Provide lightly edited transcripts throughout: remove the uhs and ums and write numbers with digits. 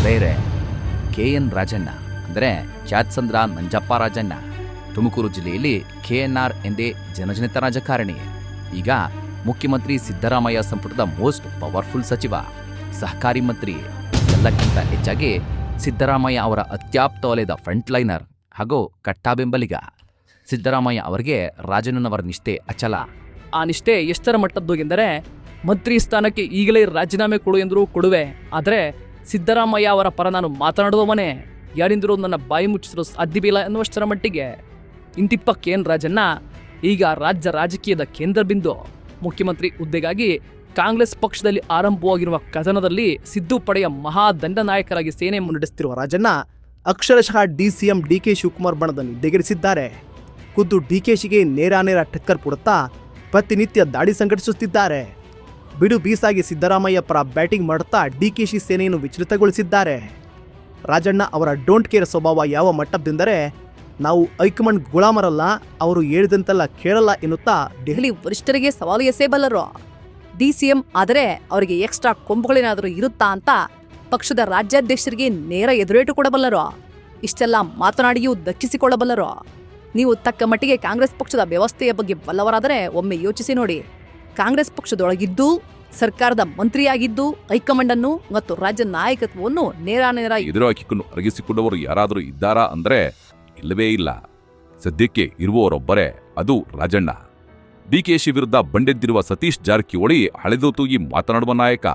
ಗೆಳೆಯರೇ, KN ರಾಜಣ್ಣ ಅಂದರೆ ಚಾತ್ಸಂದ್ರ ನಂಜಪ್ಪ ರಾಜಣ್ಣ ತುಮಕೂರು ಜಿಲ್ಲೆಯಲ್ಲಿ KNR ಎಂದೇ ಜನಜನಿತ ರಾಜಕಾರಣಿ. ಈಗ ಮುಖ್ಯಮಂತ್ರಿ ಸಿದ್ದರಾಮಯ್ಯ ಸಂಪುಟದ ಮೋಸ್ಟ್ ಪವರ್ಫುಲ್ ಸಚಿವ, ಸಹಕಾರಿ ಮಂತ್ರಿ, ಎಲ್ಲಕ್ಕಿಂತ ಹೆಚ್ಚಾಗಿ ಸಿದ್ದರಾಮಯ್ಯ ಅವರ ಅತ್ಯಾಪ್ತ ವಲಯದ ಫ್ರಂಟ್ ಲೈನರ್ ಹಾಗೂ ಕಟ್ಟಾ ಬೆಂಬಲಿಗ. ಸಿದ್ದರಾಮಯ್ಯ ಅವರಿಗೆ ರಾಜಣ್ಣನವರ ನಿಷ್ಠೆ ಅಚಲ. ಆ ನಿಷ್ಠೆ ಎಷ್ಟರ ಮಟ್ಟದ್ದು ಎಂದರೆ ಮಂತ್ರಿ ಸ್ಥಾನಕ್ಕೆ ಈಗಲೇ ರಾಜೀನಾಮೆ ಕೊಡು ಎಂದರೂ ಕೊಡುವೆ, ಆದರೆ ಸಿದ್ದರಾಮಯ್ಯ ಅವರ ಪರ ನಾನು ಮಾತನಾಡುವವನೇ, ಯಾರಿಂದರೂ ನನ್ನ ಬಾಯಿ ಮುಚ್ಚಿಸಲು ಸಾಧ್ಯವಿಲ್ಲ ಎನ್ನುವಷ್ಟರ ಮಟ್ಟಿಗೆ. ಇಂತಿಪ್ಪ KN ರಾಜಣ್ಣ ಈಗ ರಾಜ್ಯ ರಾಜಕೀಯದ ಕೇಂದ್ರ ಬಿಂದು. ಮುಖ್ಯಮಂತ್ರಿ ಹುದ್ದೆಗಾಗಿ ಕಾಂಗ್ರೆಸ್ ಪಕ್ಷದಲ್ಲಿ ಆರಂಭವಾಗಿರುವ ಕದನದಲ್ಲಿ ಸಿದ್ದು ಪಡೆಯ ಮಹಾದಂಡ ನಾಯಕರಾಗಿ ಸೇನೆ ಮುನ್ನಡೆಸುತ್ತಿರುವ ರಾಜಣ್ಣ ಅಕ್ಷರಶಃ DCM DK ಶಿವಕುಮಾರ್ ಬಣದ ನಿದ್ದೆಗೆಡಿಸಿದ್ದಾರೆ. ಖುದ್ದು DKಶಿಗೆ ನೇರ ಟಕ್ಕರ್ ಕೊಡುತ್ತಾ ಪ್ರತಿನಿತ್ಯ ದಾಳಿ ಸಂಘಟಿಸುತ್ತಿದ್ದಾರೆ. ಬಿಡು ಬೀಸಾಗಿ ಸಿದ್ದರಾಮಯ್ಯ ಪರ ಬ್ಯಾಟಿಂಗ್ ಮಾಡುತ್ತಾ DKಶಿ ಸೇನೆಯನ್ನು ವಿಚಲಿತಗೊಳಿಸಿದ್ದಾರೆ. ರಾಜಣ್ಣ ಅವರ ಡೋಂಟ್ ಕೇರ್ ಸ್ವಭಾವ ಯಾವ ಮಟ್ಟದ್ದೆಂದರೆ, ನಾವು ಹೈಕಮಾಂಡ್ ಗುಲಾಮರಲ್ಲ, ಅವರು ಹೇಳಿದಂತೆಲ್ಲ ಕೇಳಲ್ಲ ಎನ್ನುತ್ತಾ ದೆಹಲಿ ವರಿಷ್ಠರಿಗೆ ಸವಾಲು ಎಸೆಯಬಲ್ಲರು. DCM ಆದರೆ ಅವರಿಗೆ ಎಕ್ಸ್ಟ್ರಾ ಕೊಂಬುಗಳೇನಾದರೂ ಇರುತ್ತಾ ಅಂತ ಪಕ್ಷದ ರಾಜ್ಯಾಧ್ಯಕ್ಷರಿಗೆ ನೇರ ಎದುರೇಟು ಕೊಡಬಲ್ಲರು. ಇಷ್ಟೆಲ್ಲ ಮಾತನಾಡಿಯೂ ದಕ್ಕಿಸಿಕೊಳ್ಳಬಲ್ಲರು. ನೀವು ತಕ್ಕ ಮಟ್ಟಿಗೆ ಕಾಂಗ್ರೆಸ್ ಪಕ್ಷದ ವ್ಯವಸ್ಥೆಯ ಬಗ್ಗೆ ಬಲ್ಲವರಾದರೆ ಒಮ್ಮೆ ಯೋಚಿಸಿ ನೋಡಿ. ಕಾಂಗ್ರೆಸ್ ಪಕ್ಷದೊಳಗಿದ್ದು ಸರ್ಕಾರದ ಮಂತ್ರಿಯಾಗಿದ್ದು ಹೈಕಮಾಂಡ್ ಅನ್ನು ಮತ್ತು ರಾಜ್ಯ ನಾಯಕತ್ವವನ್ನು ನೇರ ಎದುರು ಹಾಕಿಕೊಂಡು ಅರಗಿಸಿಕೊಂಡವರು ಯಾರಾದರೂ ಇದ್ದಾರಾ ಅಂದ್ರೆ ಇಲ್ಲವೇ ಇಲ್ಲ. ಸದ್ಯಕ್ಕೆ ಇರುವವರೊಬ್ಬರೇ, ಅದು ರಾಜಣ್ಣ. DKಶಿ ವಿರುದ್ಧ ಬಂಡೆದ್ದಿರುವ ಸತೀಶ್ ಜಾರಕಿಹೊಳಿ ಹಳೆದು ತೂಗಿ ಮಾತನಾಡುವ ನಾಯಕ.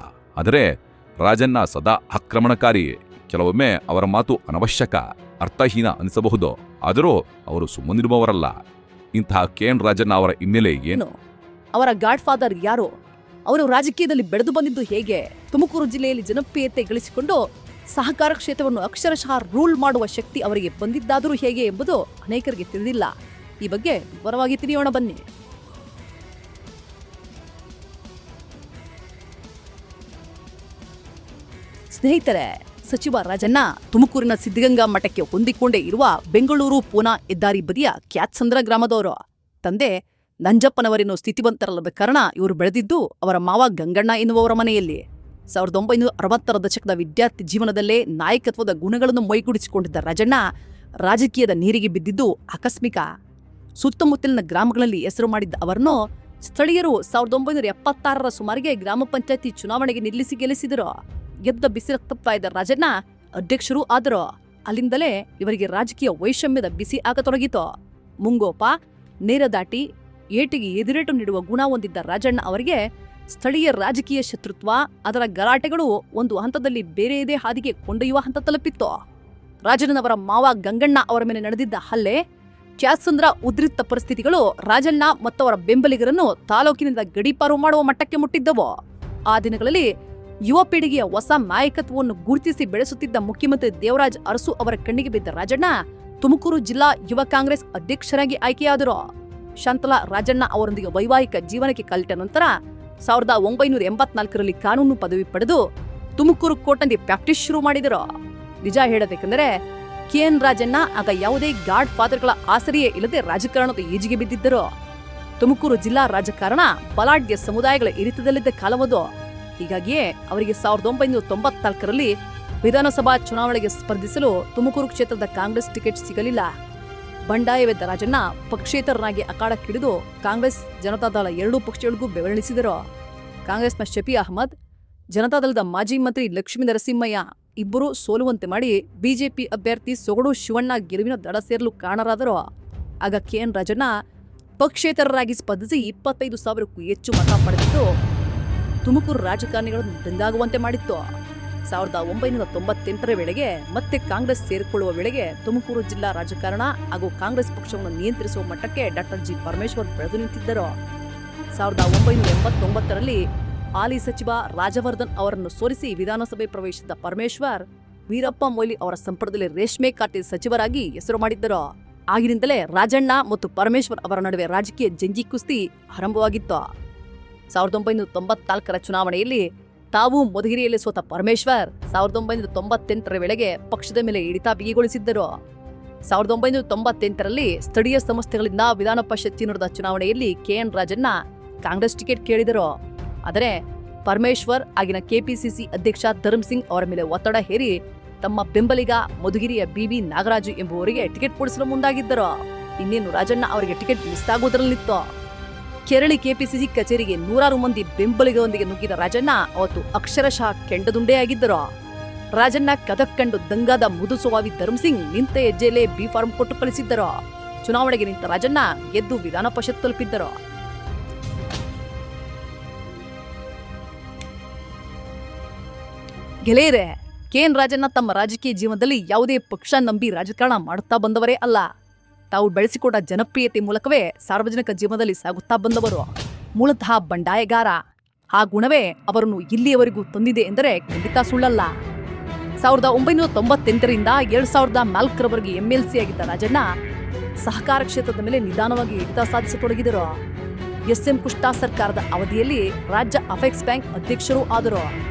ಆದರೆ ರಾಜಣ್ಣ ಸದಾ ಆಕ್ರಮಣಕಾರಿ. ಕೆಲವೊಮ್ಮೆ ಅವರ ಮಾತು ಅನವಶ್ಯಕ, ಅರ್ಥಹೀನ ಅನಿಸಬಹುದು, ಆದರೂ ಅವರು ಸುಮ್ಮನಿರುವವರಲ್ಲ. ಇಂತಹ KN ರಾಜಣ್ಣ ಅವರ ಹಿನ್ನೆಲೆ ಏನು? ಅವರ ಗಾಡ್ ಫಾದರ್ ಯಾರು? ಅವರು ರಾಜಕೀಯದಲ್ಲಿ ಬೆಳೆದು ಬಂದಿದ್ದು ಹೇಗೆ? ತುಮಕೂರು ಜಿಲ್ಲೆಯಲ್ಲಿ ಜನಪ್ರಿಯತೆ ಗಳಿಸಿಕೊಂಡು ಸಹಕಾರ ಕ್ಷೇತ್ರವನ್ನು ಅಕ್ಷರಶಃ ರೂಲ್ ಮಾಡುವ ಶಕ್ತಿ ಅವರಿಗೆ ಬಂದಿದ್ದಾದರೂ ಹೇಗೆ ಎಂಬುದು ಅನೇಕರಿಗೆ ತಿಳಿದಿಲ್ಲ. ಈ ಬಗ್ಗೆ ವಿವರವಾಗಿ ತಿಳಿಯೋಣ ಬನ್ನಿ. ಸ್ನೇಹಿತರೆ, ಸಚಿವ ರಾಜಣ್ಣ ತುಮಕೂರಿನ ಸಿದ್ಧಗಂಗಾ ಮಠಕ್ಕೆ ಹೊಂದಿಕೊಂಡೇ ಇರುವ ಬೆಂಗಳೂರು ಪೂನಾ ಹೆದ್ದಾರಿ ಬದಿಯ ಕ್ಯಾತ್ಸಂದ್ರ ಗ್ರಾಮದವರು. ತಂದೆ ನಂಜಪ್ಪನವರೇನು ಸ್ಥಿತಿವಂತರಲ್ಲದ ಕಾರಣ ಇವರು ಬೆಳೆದಿದ್ದು ಅವರ ಮಾವ ಗಂಗಣ್ಣ ಎನ್ನುವವರ ಮನೆಯಲ್ಲಿ. 1960ರ ದಶಕದ ವಿದ್ಯಾರ್ಥಿ ಜೀವನದಲ್ಲೇ ನಾಯಕತ್ವದ ಗುಣಗಳನ್ನು ಮೈಗೂಡಿಸಿಕೊಂಡಿದ್ದ ರಾಜಣ್ಣ ರಾಜಕೀಯದ ನೀರಿಗೆ ಬಿದ್ದಿದ್ದು ಆಕಸ್ಮಿಕ. ಸುತ್ತಮುತ್ತಲಿನ ಗ್ರಾಮಗಳಲ್ಲಿ ಹೆಸರು ಮಾಡಿದ್ದ ಅವರನ್ನು ಸ್ಥಳೀಯರು 1976ರ ಸುಮಾರಿಗೆ ಗ್ರಾಮ ಪಂಚಾಯತಿ ಚುನಾವಣೆಗೆ ನಿಲ್ಲಿಸಿ ಗೆಲ್ಲಿಸಿದರು. ಗೆದ್ದ ಬಿಸಿರಕ್ತಪ್ಪ ರಾಜಣ್ಣ ಅಧ್ಯಕ್ಷರೂ ಆದರು. ಅಲ್ಲಿಂದಲೇ ಇವರಿಗೆ ರಾಜಕೀಯ ವೈಷಮ್ಯದ ಬಿಸಿ ಆಗತೊಡಗಿತು. ಮುಂಗೋಪ, ನೇರ ದಾಟಿ, ಏಟಿಗೆ ಎದುರೇಟು ನೀಡುವ ಗುಣ ಹೊಂದಿದ್ದ ರಾಜಣ್ಣ ಅವರಿಗೆ ಸ್ಥಳೀಯ ರಾಜಕೀಯ ಶತ್ರುತ್ವ, ಅದರ ಗಲಾಟೆಗಳು ಒಂದು ಹಂತದಲ್ಲಿ ಬೇರೆಯದೇ ಹಾದಿಗೆ ಕೊಂಡೊಯ್ಯುವ ಹಂತ ತಲುಪಿತ್ತು. ರಾಜಣ್ಣನವರ ಮಾವ ಗಂಗಣ್ಣ ಅವರ ಮೇಲೆ ನಡೆದಿದ್ದ ಹಲ್ಲೆ, ಕ್ಯಾತ್ಸಂದ್ರ ಉದ್ರಿಕ್ತ ಪರಿಸ್ಥಿತಿಗಳು ರಾಜಣ್ಣ ಮತ್ತವರ ಬೆಂಬಲಿಗರನ್ನು ತಾಲೂಕಿನಿಂದ ಗಡೀಪಾರು ಮಾಡುವ ಮಟ್ಟಕ್ಕೆ ಮುಟ್ಟಿದ್ದವು. ಆ ದಿನಗಳಲ್ಲಿ ಯುವ ಪೀಳಿಗೆಯ ಹೊಸ ನಾಯಕತ್ವವನ್ನು ಗುರುತಿಸಿ ಬೆಳೆಸುತ್ತಿದ್ದ ಮುಖ್ಯಮಂತ್ರಿ ದೇವರಾಜ್ ಅರಸು ಅವರ ಕಣ್ಣಿಗೆ ಬಿದ್ದ ರಾಜಣ್ಣ ತುಮಕೂರು ಜಿಲ್ಲಾ ಯುವ ಕಾಂಗ್ರೆಸ್ ಅಧ್ಯಕ್ಷರಾಗಿ ಆಯ್ಕೆಯಾದರು. ಶಾಂತಲಾ ರಾಜಣ್ಣ ಅವರೊಂದಿಗೆ ವೈವಾಹಿಕ ಜೀವನಕ್ಕೆ ಕಾಲಿಟ್ಟ ನಂತರ 1984ರಲ್ಲಿ ಕಾನೂನು ಪದವಿ ಪಡೆದು ತುಮಕೂರು ಕೋರ್ಟ್ನಲ್ಲಿ ಪ್ರಾಕ್ಟೀಸ್ ಶುರು ಮಾಡಿದರು. ನಿಜ ಹೇಳಬೇಕೆಂದರೆ KN ರಾಜಣ್ಣ ಆಗ ಯಾವುದೇ ಗಾಡ್ ಫಾದರ್ಗಳ ಆಸರೆಯೇ ಇಲ್ಲದೆ ರಾಜಕಾರಣದ ಈಜಿಗೆ ಬಿದ್ದಿದ್ದರು. ತುಮಕೂರು ಜಿಲ್ಲಾ ರಾಜಕಾರಣ ಬಲಾಢ್ಯ ಸಮುದಾಯಗಳ ಹಿಡಿತದಲ್ಲಿದ್ದ ಕಾಲವದು. ಹೀಗಾಗಿಯೇ ಅವರಿಗೆ 1994ರಲ್ಲಿ ವಿಧಾನಸಭಾ ಚುನಾವಣೆಗೆ ಸ್ಪರ್ಧಿಸಲು ತುಮಕೂರು ಕ್ಷೇತ್ರದ ಕಾಂಗ್ರೆಸ್ ಟಿಕೆಟ್ ಸಿಗಲಿಲ್ಲ. ಬಂಡಾಯವೆದ್ದ ರಾಜಣ್ಣ ಪಕ್ಷೇತರನಾಗಿ ಅಖಾಡಕ್ಕಿಳಿದು ಕಾಂಗ್ರೆಸ್ ಜನತಾದಳ ಎರಡೂ ಪಕ್ಷಗಳಿಗೂ ಬೆವರಿಳಿಸಿದರು. ಕಾಂಗ್ರೆಸ್ನ ಶಫಿ ಅಹಮದ್, ಜನತಾದಳದ ಮಾಜಿ ಮಂತ್ರಿ ಲಕ್ಷ್ಮೀ ನರಸಿಂಹಯ್ಯ ಇಬ್ಬರೂ ಸೋಲುವಂತೆ ಮಾಡಿ ಬಿಜೆಪಿ ಅಭ್ಯರ್ಥಿ ಸೊಗಡು ಶಿವಣ್ಣ ಗೆಲುವಿನ ದಡ ಸೇರಲು ಕಾರಣರಾದರು. ಆಗ KN ರಾಜಣ್ಣ ಪಕ್ಷೇತರರಾಗಿ ಸ್ಪರ್ಧಿಸಿ 25,000ಕ್ಕೂ ಹೆಚ್ಚು ಮತ ಪಡೆದಿದ್ದು ತುಮಕೂರು ರಾಜಕಾರಣಿಗಳನ್ನು ದಂಗಾಗುವಂತೆ ಮಾಡಿತ್ತು. 1998ರ ವೇಳೆಗೆ ಮತ್ತೆ ಕಾಂಗ್ರೆಸ್ ಸೇರಿಕೊಳ್ಳುವ ವೇಳೆಗೆ ತುಮಕೂರು ಜಿಲ್ಲಾ ರಾಜಕಾರಣ ಹಾಗೂ ಕಾಂಗ್ರೆಸ್ ಪಕ್ಷವನ್ನು ನಿಯಂತ್ರಿಸುವ ಮಟ್ಟಕ್ಕೆ ಡಾಕ್ಟರ್ G. ಪರಮೇಶ್ವರ್ ಬೆಳೆದು ನಿಂತಿದ್ದರು. 1989ರಲ್ಲಿ ಹಾಲಿ ಸಚಿವ ರಾಜವರ್ಧನ್ ಅವರನ್ನು ಸೋಲಿಸಿ ವಿಧಾನಸಭೆ ಪ್ರವೇಶಿಸಿದ ಪರಮೇಶ್ವರ್ ವೀರಪ್ಪ ಮೊಯ್ಲಿ ಅವರ ಸಂಪುಟದಲ್ಲಿ ರೇಷ್ಮೆ ಖಾತೆ ಸಚಿವರಾಗಿ ಹೆಸರು ಮಾಡಿದ್ದರು. ಆಗಿನಿಂದಲೇ ರಾಜಣ್ಣ ಮತ್ತು ಪರಮೇಶ್ವರ್ ಅವರ ನಡುವೆ ರಾಜಕೀಯ ಜಂಜಿ ಕುಸ್ತಿ ಆರಂಭವಾಗಿತ್ತು. 1994ರ ಚುನಾವಣೆಯಲ್ಲಿ ತಾವು ಮಧುಗಿರಿಯಲ್ಲಿ ಸೋತ ಪರಮೇಶ್ವರ್ 1998ರ ವೇಳೆಗೆ ಪಕ್ಷದ ಮೇಲೆ ಹಿಡಿತ ಬಿಗಿಗೊಳಿಸಿದ್ದರು. 1998ರಲ್ಲಿ ಸ್ಥಳೀಯ ಸಂಸ್ಥೆಗಳಿಂದ ವಿಧಾನ ಪರಿಷತ್ಗೆ ನಡೆದ ಚುನಾವಣೆಯಲ್ಲಿ KN ರಾಜಣ್ಣ ಕಾಂಗ್ರೆಸ್ ಟಿಕೆಟ್ ಕೇಳಿದರು. ಆದರೆ ಪರಮೇಶ್ವರ್ ಆಗಿನ ಕೆಪಿಸಿಸಿ ಅಧ್ಯಕ್ಷ ಧರ್ಮ್ ಸಿಂಗ್ ಅವರ ಮೇಲೆ ಒತ್ತಡ ಹೇರಿ ತಮ್ಮ ಬೆಂಬಲಿಗ ಮಧುಗಿರಿಯ ಬಿಬಿ ನಾಗರಾಜು ಎಂಬುವರಿಗೆ ಟಿಕೆಟ್ ಕೊಡಿಸಲು ಮುಂದಾಗಿದ್ದರು. ಇನ್ನೇನು ರಾಜಣ್ಣ ಅವರಿಗೆ ಟಿಕೆಟ್ ಮಿಸ್ ಆಗುವುದರಲ್ಲಿತ್ತು. ಕೆರಳಿ ಕೆಪಿಸಿಸಿ ಕಚೇರಿಗೆ ನೂರಾರು ಮಂದಿ ಬೆಂಬಲಿಗರೊಂದಿಗೆ ನುಗ್ಗಿದ ರಾಜಣ್ಣ ಅವತ್ತು ಅಕ್ಷರಶಃ ಕೆಂಡದುಂಡೆಯಾಗಿದ್ದರು. ರಾಜಣ್ಣ ಕದಕ್ ಕಂಡು ದಂಗಾದ ಮುದುಸ್ವಾಮಿ ಧರ್ಮಸಿಂಗ್ ನಿಂತ ಹೆಜ್ಜೆಯಲ್ಲೇ ಬಿ ಫಾರ್ಮ್ ಕೊಟ್ಟು ಕಳಿಸಿದ್ದರು. ಚುನಾವಣೆಗೆ ನಿಂತ ರಾಜಣ್ಣ ಗೆದ್ದು ವಿಧಾನ ಪರಿಷತ್ ತಲುಪಿದ್ದರು. ಗೆಳೆಯರೇ, ಕೆಎನ್ ರಾಜಣ್ಣ ತಮ್ಮ ರಾಜಕೀಯ ಜೀವನದಲ್ಲಿ ಯಾವುದೇ ಪಕ್ಷ ನಂಬಿ ರಾಜಕಾರಣ ಮಾಡುತ್ತಾ ಬಂದವರೇ ಅಲ್ಲ. ತಾವು ಬೆಳೆಸಿಕೊಂಡ ಜನಪ್ರಿಯತೆ ಮೂಲಕವೇ ಸಾರ್ವಜನಿಕ ಜೀವನದಲ್ಲಿ ಸಾಗುತ್ತಾ ಬಂದವರು. ಮೂಲತಃ ಬಂಡಾಯಗಾರ. ಆ ಗುಣವೇ ಅವರನ್ನು ಇಲ್ಲಿಯವರೆಗೂ ತಂದಿದೆ ಎಂದರೆ ಖಂಡಿತ ಸುಳ್ಳಲ್ಲ. 1998ರಿಂದ 2004ರವರೆಗೆ MLC ಆಗಿದ್ದ ರಾಜಣ್ಣ ಸಹಕಾರ ಕ್ಷೇತ್ರದ ಮೇಲೆ ನಿಧಾನವಾಗಿ ಹಿಡಿತ ಸಾಧಿಸತೊಡಗಿದರು. SM ಕೃಷ್ಣ ಸರ್ಕಾರದ ಅವಧಿಯಲ್ಲಿ ರಾಜ್ಯ ಅಪೆಕ್ಸ್ ಬ್ಯಾಂಕ್ ಅಧ್ಯಕ್ಷರೂ ಆದರು.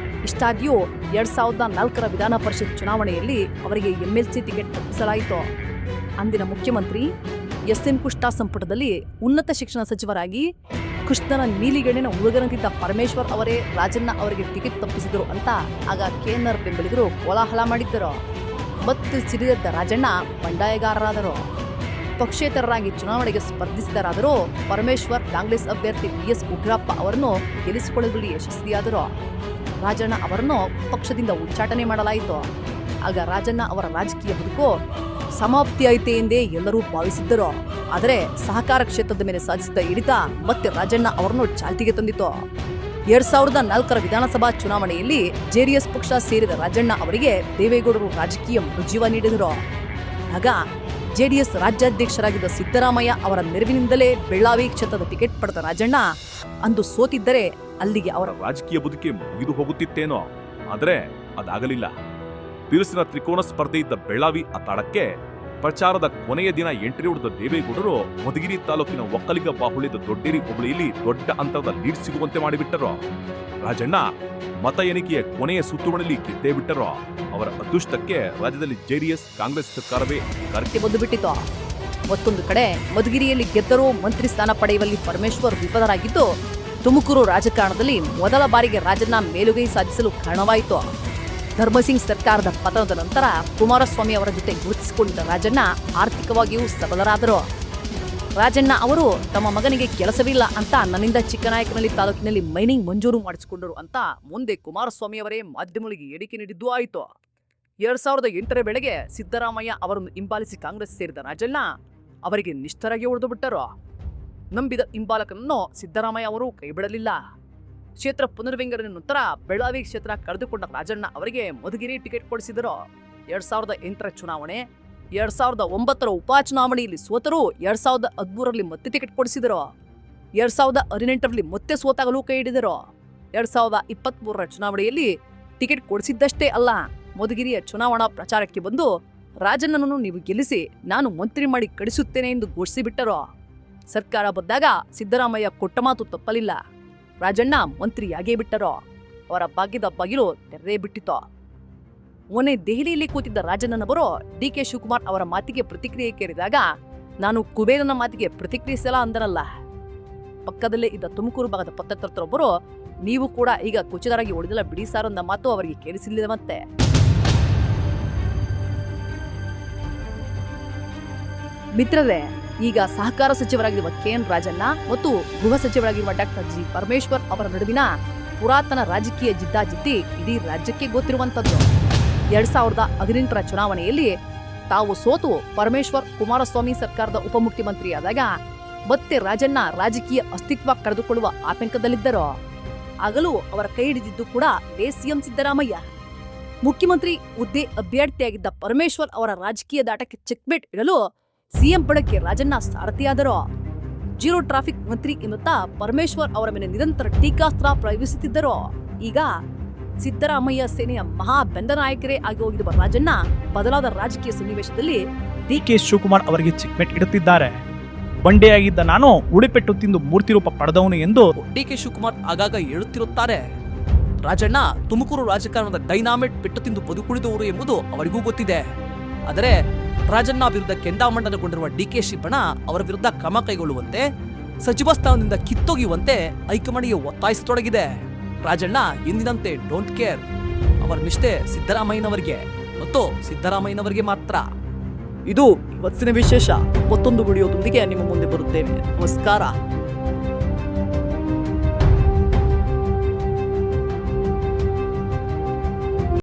ಇಷ್ಟಾಗಿಯೂ 2004ರ ವಿಧಾನ ಪರಿಷತ್ ಚುನಾವಣೆಯಲ್ಲಿ ಅವರಿಗೆ MLC ಟಿಕೆಟ್ ತಪ್ಪಿಸಲಾಯಿತು. ಅಂದಿನ ಮುಖ್ಯಮಂತ್ರಿ SM ಕೃಷ್ಣ ಸಂಪುಟದಲ್ಲಿ ಉನ್ನತ ಶಿಕ್ಷಣ ಸಚಿವರಾಗಿ ಕೃಷ್ಣನ ನೀಲಿಗಣ್ಣಿನ ಹುಡುಗರಂತಿದ್ದ ಪರಮೇಶ್ವರ್ ಅವರೇ ರಾಜಣ್ಣ ಅವರಿಗೆ ಟಿಕೆಟ್ ತಪ್ಪಿಸಿದರು ಅಂತ ಆಗ KNR ಬೆಂಬಲಿಗರು ಕೋಲಾಹಲ ಮಾಡಿದ್ದರು. ಮತ್ತೆ ಸಿಡಿದೆದ್ದ ರಾಜಣ್ಣ ಬಂಡಾಯಗಾರರಾದರು. ಪಕ್ಷೇತರರಾಗಿ ಚುನಾವಣೆಗೆ ಸ್ಪರ್ಧಿಸಿದರಾದರೂ ಪರಮೇಶ್ವರ್ ಕಾಂಗ್ರೆಸ್ ಅಭ್ಯರ್ಥಿ BS ಉಗ್ರಪ್ಪ ಅವರನ್ನು ಗೆಲ್ಲಿಸಿಕೊಳ್ಳುವಲ್ಲಿ ಯಶಸ್ವಿಯಾದರು. ರಾಜಣ್ಣ ಅವರನ್ನು ಪಕ್ಷದಿಂದ ಉಚ್ಚಾಟನೆ ಮಾಡಲಾಯಿತು. ಆಗ ರಾಜಣ್ಣ ಅವರ ರಾಜಕೀಯ ಬದುಕು ಸಮಾಪ್ತಿಯಾಯಿತೆ ಎಂದೇ ಎಲ್ಲರೂ ಭಾವಿಸಿದ್ದರು. ಆದರೆ ಸಹಕಾರ ಕ್ಷೇತ್ರದ ಮೇಲೆ ಸಾಧಿಸಿದ ಹಿಡಿತ ಮತ್ತೆ ರಾಜಣ್ಣ ಅವರನ್ನು ಚಾಲ್ತಿಗೆ ತಂದಿತು. 2004ರ ವಿಧಾನಸಭಾ ಚುನಾವಣೆಯಲ್ಲಿ JDS ಪಕ್ಷ ಸೇರಿದ ರಾಜಣ್ಣ ಅವರಿಗೆ ದೇವೇಗೌಡರು ರಾಜಕೀಯ ಮರುಜೀವ ನೀಡಿದರು. ಆಗ JDS ರಾಜ್ಯಾಧ್ಯಕ್ಷರಾಗಿದ್ದ ಸಿದ್ದರಾಮಯ್ಯ ಅವರ ನೆರವಿನಿಂದಲೇ ಬೆಳ್ಳಾವಿ ಕ್ಷೇತ್ರದ ಟಿಕೆಟ್ ಪಡೆದ ರಾಜಣ್ಣ ಅಂದು ಸೋತಿದ್ದರೆ ಅಲ್ಲಿಗೆ ಅವರ ರಾಜಕೀಯ ಬದುಕೆ ಮುಗಿದು ಹೋಗುತ್ತಿತ್ತೇನೋ. ಆದರೆ ಅದಾಗಲಿಲ್ಲ. ಬಿರುಸಿನ ತ್ರಿಕೋನ ಸ್ಪರ್ಧೆ ಇದ್ದ ಬೆಳ್ಳಾವಿ ಅತ್ತಾಡಕ್ಕೆ ಪ್ರಚಾರದ ಕೊನೆಯ ದಿನ ಎಂಟ್ರಿ ಹೊಡೆದ ದೇವೇಗೌಡರು ಮಧುಗಿರಿ ತಾಲೂಕಿನ ಒಕ್ಕಲಿಗ ಬಾಹುಳ್ಯದ ದೊಡ್ಡೇರಿ ಹೋಬಳಿಯಲ್ಲಿ ದೊಡ್ಡ ಅಂತರದ ಲೀಡ್ ಸಿಗುವಂತೆ ಮಾಡಿಬಿಟ್ಟರು. ರಾಜಣ್ಣ ಮತ ಎಣಿಕೆಯ ಕೊನೆಯ ಸುತ್ತುವಳಿಯಲ್ಲಿ ಗೆದ್ದೇ ಬಿಟ್ಟರು. ಅವರ ಅದೃಷ್ಟಕ್ಕೆ ರಾಜ್ಯದಲ್ಲಿ JDS ಕಾಂಗ್ರೆಸ್ ಸರ್ಕಾರವೇ ಕರಕ್ಕೆ ಬಂದು ಬಿಟ್ಟಿತು. ಮತ್ತೊಂದು ಕಡೆ ಮಧುಗಿರಿಯಲ್ಲಿ ಗೆದ್ದರೂ ಮಂತ್ರಿ ಸ್ಥಾನ ಪಡೆಯುವಲ್ಲಿ ಪರಮೇಶ್ವರ್ ವಿಫಲರಾಗಿದ್ದು ತುಮಕೂರು ರಾಜಕಾರಣದಲ್ಲಿ ಮೊದಲ ಬಾರಿಗೆ ರಾಜಣ್ಣ ಮೇಲುಗೈ ಸಾಧಿಸಲು ಕಾರಣವಾಯಿತು. ಧರ್ಮಸಿಂಗ್ ಸರ್ಕಾರದ ಪತನದ ನಂತರ ಕುಮಾರಸ್ವಾಮಿ ಅವರ ಜೊತೆ ಗುರುತಿಸಿಕೊಂಡಿದ್ದ ರಾಜಣ್ಣ ಆರ್ಥಿಕವಾಗಿಯೂ ಸಬಲರಾದರು. ರಾಜಣ್ಣ ಅವರು ತಮ್ಮ ಮಗನಿಗೆ ಕೆಲಸವಿಲ್ಲ ಅಂತ ನನ್ನಿಂದ ಚಿಕ್ಕನಾಯಕನಹಳ್ಳಿ ತಾಲೂಕಿನಲ್ಲಿ ಮೈನಿಂಗ್ ಮಂಜೂರು ಮಾಡಿಸಿಕೊಂಡರು ಅಂತ ಮುಂದೆ ಕುಮಾರಸ್ವಾಮಿ ಅವರೇ ಮಾಧ್ಯಮಗಳಿಗೆ ಹೇಳಿಕೆ ನೀಡಿದ್ದೂ ಆಯಿತು. 2008ರ ವೇಳೆಗೆ ಸಿದ್ದರಾಮಯ್ಯ ಅವರನ್ನು ಹಿಂಬಾಲಿಸಿ ಕಾಂಗ್ರೆಸ್ ಸೇರಿದ ರಾಜಣ್ಣ ಅವರಿಗೆ ನಿಷ್ಠರಾಗಿ ಉಳಿದು ಬಿಟ್ಟರು. ನಂಬಿದ ಹಿಂಬಾಲಕನನ್ನು ಸಿದ್ದರಾಮಯ್ಯ ಅವರು ಕೈಬಿಡಲಿಲ್ಲ. ಕ್ಷೇತ್ರ ಪುನರ್ವಿಂಗಡಣೆ ನಂತರ ಬೆಳಗಾವಿ ಕ್ಷೇತ್ರ ಕಳೆದುಕೊಂಡ ರಾಜಣ್ಣ ಅವರಿಗೆ ಮಧುಗಿರಿ ಟಿಕೆಟ್ ಕೊಡಿಸಿದರು. 2008ರ ಚುನಾವಣೆ, 2009ರ ಉಪಚುನಾವಣೆಯಲ್ಲಿ ಸೋತರೂ 2013ರಲ್ಲಿ ಮತ್ತೆ ಟಿಕೆಟ್ ಕೊಡಿಸಿದರು. 2018ರಲ್ಲಿ ಮತ್ತೆ ಸೋತಾಗಲೂ ಕೈ ಹಿಡಿದರು. 2023ರ ಚುನಾವಣೆಯಲ್ಲಿ ಟಿಕೆಟ್ ಕೊಡಿಸಿದ್ದಷ್ಟೇ ಅಲ್ಲ, ಮಧುಗಿರಿಯ ಚುನಾವಣಾ ಪ್ರಚಾರಕ್ಕೆ ಬಂದು ರಾಜಣ್ಣನನ್ನು ನೀವು ಗೆಲ್ಲಿಸಿ ನಾನು ಮಂತ್ರಿ ಮಾಡಿ ಕಳಿಸುತ್ತೇನೆ ಎಂದು ಘೋಷಿಸಿಬಿಟ್ಟರು. ಸರ್ಕಾರ ಬಂದಾಗ ಸಿದ್ದರಾಮಯ್ಯ ಕೊಟ್ಟ ಮಾತು ತಪ್ಪಲಿಲ್ಲ. ರಾಜಣ್ಣ ಮಂತ್ರಿಯಾಗೇ ಬಿಟ್ಟರು. ಅವರ ಭಾಗ್ಯದ ಬಾಗಿಲು ತೆರೆದೇ ಬಿಟ್ಟಿತು. ಮೊನ್ನೆ ದೆಹಲಿಯಲ್ಲಿ ಕೂತಿದ್ದ ರಾಜಣ್ಣನವರು DK ಶಿವಕುಮಾರ್ ಅವರ ಮಾತಿಗೆ ಪ್ರತಿಕ್ರಿಯೆ ಕೇಳಿದಾಗ ನಾನು ಕುಬೇರನ ಮಾತಿಗೆ ಪ್ರತಿಕ್ರಿಯಿಸಲ್ಲ ಅಂದರಲ್ಲ. ಪಕ್ಕದಲ್ಲೇ ಇದ್ದ ತುಮಕೂರು ಭಾಗದ ಪತ್ರಕರ್ತರೊಬ್ಬರು ನೀವು ಕೂಡ ಈಗ ಕುಚಿತರಾಗಿ ಉಳಿದಲ್ಲ ಬಿಡಿ ಸಾರ್ ಅಂದ ಮಾತು ಅವರಿಗೆ ಕೇಳಿಸಲಿಲ್ಲವಂತೆ. ಮಿತ್ರರೇ, ಈಗ ಸಹಕಾರ ಸಚಿವರಾಗಿರುವ KN ರಾಜಣ್ಣ ಮತ್ತು ಗೃಹ ಸಚಿವರಾಗಿರುವ ಡಾಕ್ಟರ್ G ಪರಮೇಶ್ವರ್ ಅವರ ನಡುವಿನ ಪುರಾತನ ರಾಜಕೀಯ ಜಿದ್ದಾಜಿದ್ದಿ ಇಡೀ ರಾಜ್ಯಕ್ಕೆ ಗೊತ್ತಿರುವಂತದ್ದು. 2018ರ ಚುನಾವಣೆಯಲ್ಲಿ ತಾವು ಸೋತು ಪರಮೇಶ್ವರ್ ಕುಮಾರಸ್ವಾಮಿ ಸರ್ಕಾರದ ಉಪಮುಖ್ಯಮಂತ್ರಿಯಾದಾಗ ಮತ್ತೆ ರಾಜಣ್ಣ ರಾಜಕೀಯ ಅಸ್ತಿತ್ವ ಕಳೆದುಕೊಳ್ಳುವ ಆತಂಕದಲ್ಲಿದ್ದರು. ಆಗಲೂ ಅವರ ಕೈ ಹಿಡಿದಿದ್ದು ಕೂಡ ಸಿಎಂ ಸಿದ್ದರಾಮಯ್ಯ. ಮುಖ್ಯಮಂತ್ರಿ ಹುದ್ದೆ ಅಭ್ಯರ್ಥಿಯಾಗಿದ್ದ ಪರಮೇಶ್ವರ್ ಅವರ ರಾಜಕೀಯ ದಾಟಕ್ಕೆ ಚೆಕ್ಮೇಟ್ ಇಡಲು ಸಿಎಂ ಬಣಕ್ಕೆ ರಾಜಣ್ಣ ಸಾರಥಿಯಾದರು. ಜೀರೋ ಟ್ರಾಫಿಕ್ ಮಂತ್ರಿ ಎನ್ನುತ್ತಾ ಪರಮೇಶ್ವರ್ ಅವರ ಮೇಲೆ ನಿರಂತರ ಟೀಕಾಸ್ತ್ರ ಪ್ರಯೋಗಿಸುತ್ತಿದ್ದರು. ಈಗ ಸಿದ್ದರಾಮಯ್ಯ ಸೇನೆಯ ಮಹಾ ಬೆಂದನಾಯಕರೇ ಆಗಿ ಹೋಗಿರುವ ರಾಜಣ್ಣ ಬದಲಾದ ರಾಜಕೀಯ ಸನ್ನಿವೇಶದಲ್ಲಿ DK ಶಿವಕುಮಾರ್ ಅವರಿಗೆ ಚೆಕ್ಮೇಟ್ ಇಡುತ್ತಿದ್ದಾರೆ. ಬಂಡೆಯಾಗಿದ್ದ ನಾನು ಉಳಿಪೆಟ್ಟು ತಿಂದು ಮೂರ್ತಿ ರೂಪ ಪಡೆದವನು ಎಂದು DK ಶಿವಕುಮಾರ್ ಆಗಾಗ ಹೇಳುತ್ತಿರುತ್ತಾರೆ. ರಾಜಣ್ಣ ತುಮಕೂರು ರಾಜಕಾರಣದ ಡೈನಾಮಿಟ್ ಪೆಟ್ಟು ತಿಂದು ಬದುಕುಳಿದವರು ಎಂಬುದು ಅವರಿಗೂ ಗೊತ್ತಿದೆ. ಆದರೆ ರಾಜಣ್ಣ ವಿರುದ್ಧ ಕೆಂಡಾಮಂಡನಗೊಂಡಿರುವ DKಶಿ ಬಣ ಅವರ ವಿರುದ್ಧ ಕ್ರಮ ಕೈಗೊಳ್ಳುವಂತೆ, ಸಚಿವ ಸ್ಥಾನದಿಂದ ಕಿತ್ತೊಗೆಯುವಂತೆ ಹೈಕಮಾಂಡ್ಗೆ ಒತ್ತಾಯಿಸತೊಡಗಿದೆ. ರಾಜಣ್ಣ ಎಂದಿನಂತೆ ಡೋಂಟ್ ಕೇರ್. ಅವರ ನಿಷ್ಠೆ ಸಿದ್ದರಾಮಯ್ಯನವರಿಗೆ. ಮತ್ತು ಸಿದ್ದರಾಮಯ್ಯನವರಿಗೆ ಮಾತ್ರ. ಇದು ಇವತ್ತಿನ ವಿಶೇಷ. ಮತ್ತೊಂದು ವಿಡಿಯೋದೊಂದಿಗೆ ನಿಮ್ಮ ಮುಂದೆ ಬರುತ್ತೇವೆ. ನಮಸ್ಕಾರ.